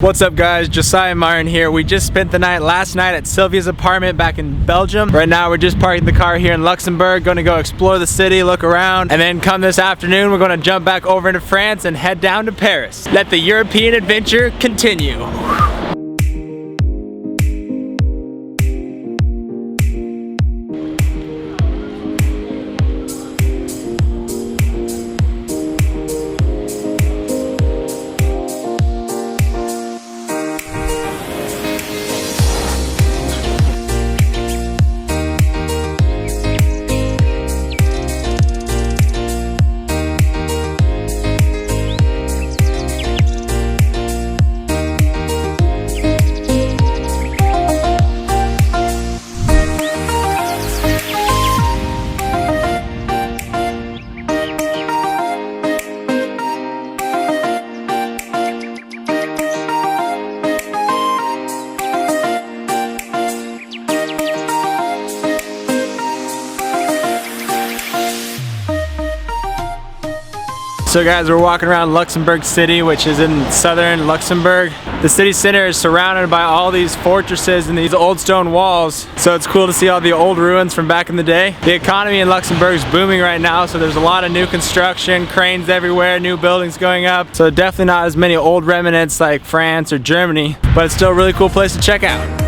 What's up guys, Josiah Myron here. We just spent the night last night at Sylvia's apartment back in Belgium. Right now we're just parking the car here in Luxembourg, gonna go explore the city, look around, and then come this afternoon we're gonna jump back over into France and head down to Paris. Let the European adventure continue. So guys, we're walking around Luxembourg City, which is in southern Luxembourg. The city center is surrounded by all these fortresses and these old stone walls. So it's cool to see all the old ruins from back in the day. The economy in Luxembourg is booming right now, so there's a lot of new construction, cranes everywhere, new buildings going up. So definitely not as many old remnants like France or Germany, but it's still a really cool place to check out.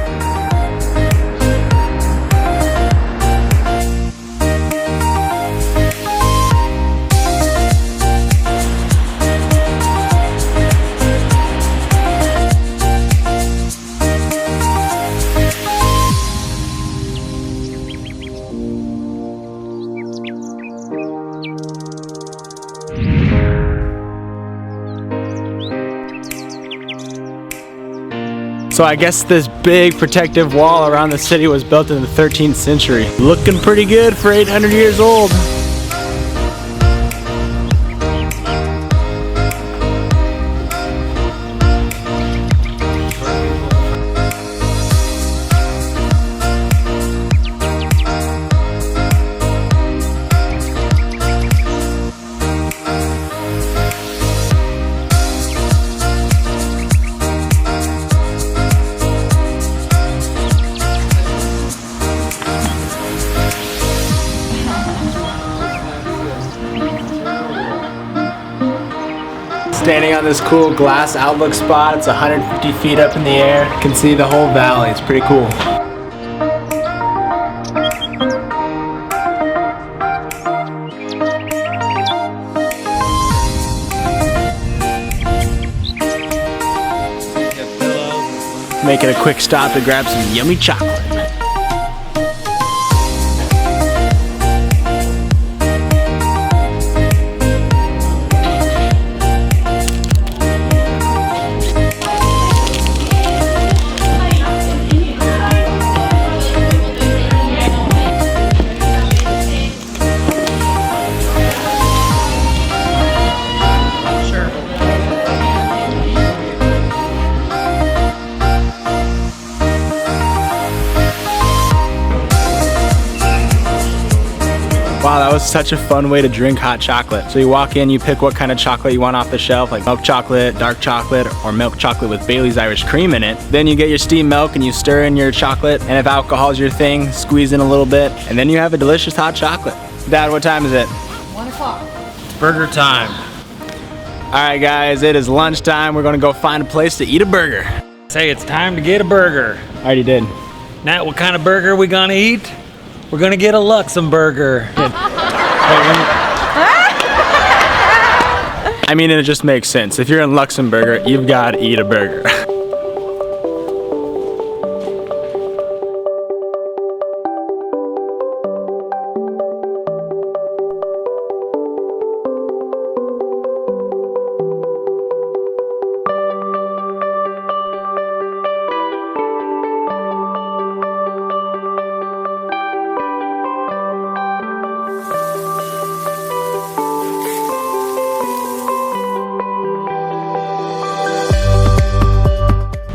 So I guess this big protective wall around the city was built in the 13th century. Looking pretty good for 800 years old. Standing on this cool glass outlook spot. It's 150 feet up in the air. You can see the whole valley. It's pretty cool. Making a quick stop to grab some yummy chocolate. Wow, that was such a fun way to drink hot chocolate. So you walk in, you pick what kind of chocolate you want off the shelf, like milk chocolate, dark chocolate, or milk chocolate with Bailey's Irish cream in it. Then you get your steamed milk and you stir in your chocolate, and if alcohol is your thing, squeeze in a little bit, and then you have a delicious hot chocolate. Dad, what time is it? 1 o'clock. It's burger time. All right guys, it is lunchtime. We're gonna go find a place to eat a burger. Say it's time to get a burger. I already did. Now, what kind of burger we gonna eat? We're gonna get a Luxembourger. I mean, it just makes sense. If you're in Luxembourg, you've got to eat a burger.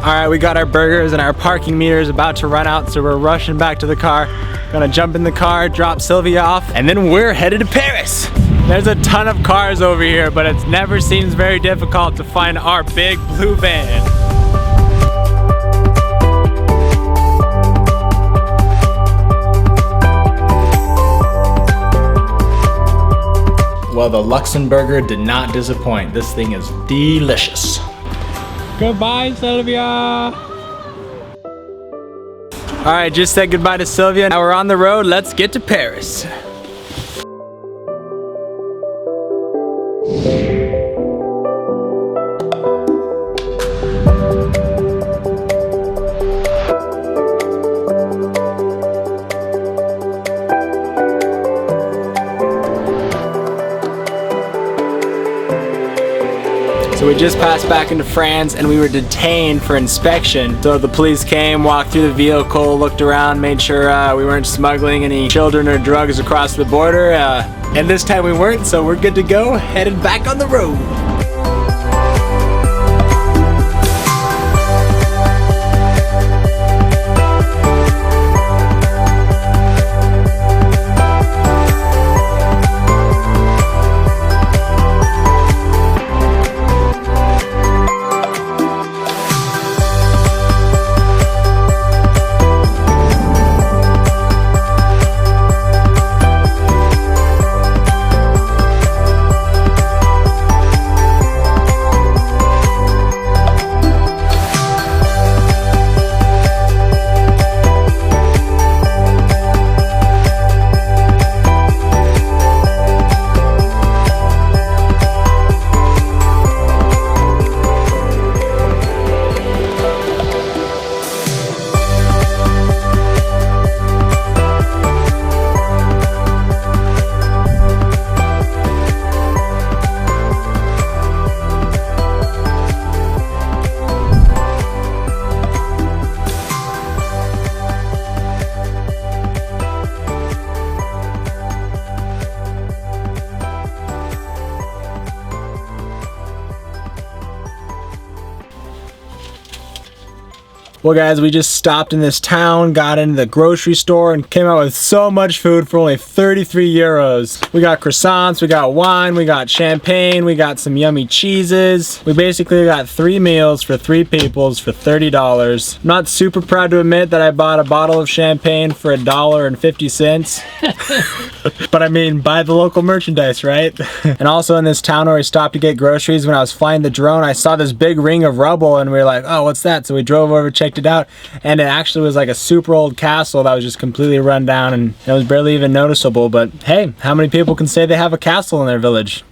Alright, we got our burgers and our parking meter is about to run out, so we're rushing back to the car. Gonna jump in the car, drop Sylvia off, and then we're headed to Paris. There's a ton of cars over here, but it never seems very difficult to find our big blue van. the Luxembourger did not disappoint. This thing is delicious. Goodbye, Sylvia. All right, just said goodbye to Sylvia. Now we're on the road. Let's get to Paris. So we just passed back into France and we were detained for inspection. So the police came, walked through the vehicle, looked around, made sure we weren't smuggling any children or drugs across the border. And this time we weren't, so we're good to go, headed back on the road. Well guys, we just stopped in this town, got into the grocery store and came out with so much food for only 33 euros. We got croissants, we got wine, we got champagne, we got some yummy cheeses. We basically got 3 meals for 3 peoples for $30. I'm not super proud to admit that I bought a bottle of champagne for $1.50. But I mean, buy the local merchandise, right? And also in this town where we stopped to get groceries, when I was flying the drone, I saw this big ring of rubble and we were like, oh, what's that? So we drove over, checked it out, and it actually was like a super old castle that was just completely run down and it was barely even noticeable. But hey, how many people can say they have a castle in their village?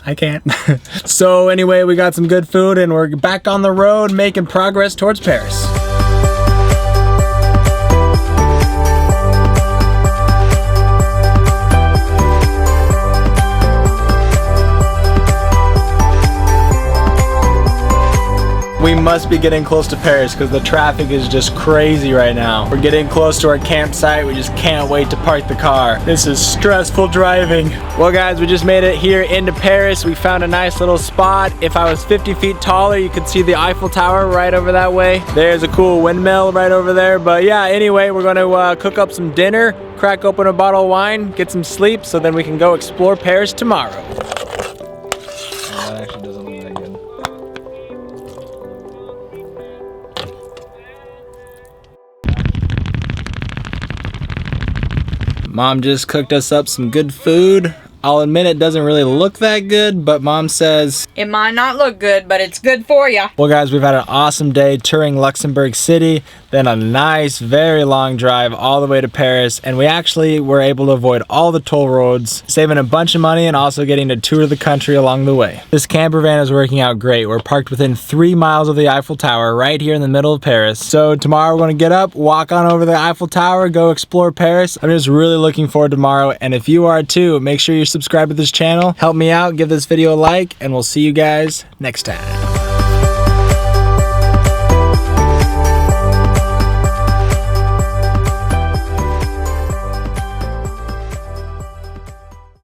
I can't. So anyway, we got some good food and we're back on the road making progress towards Paris. We must be getting close to Paris because the traffic is just crazy right now. We're getting close to our campsite. We just can't wait to park the car. This is stressful driving. Well guys, we just made it here into Paris. We found a nice little spot. If I was 50 feet taller, you could see the Eiffel Tower right over that way. There's a cool windmill right over there. But yeah, anyway, we're gonna cook up some dinner, crack open a bottle of wine, get some sleep, so then we can go explore Paris tomorrow. That actually doesn't look that good. Mom just cooked us up some good food. I'll admit it doesn't really look that good, but Mom says it might not look good, but it's good for you. Well guys, we've had an awesome day touring Luxembourg City, then a nice, very long drive all the way to Paris, and we actually were able to avoid all the toll roads, saving a bunch of money and also getting to tour the country along the way. This camper van is working out great. We're parked within 3 miles of the Eiffel Tower right here in the middle of Paris. So tomorrow we're gonna get up, walk on over the Eiffel Tower, go explore Paris. I'm just really looking forward to tomorrow, and if you are too, make sure you subscribe to this channel, help me out, give this video a like, and we'll see you guys next time.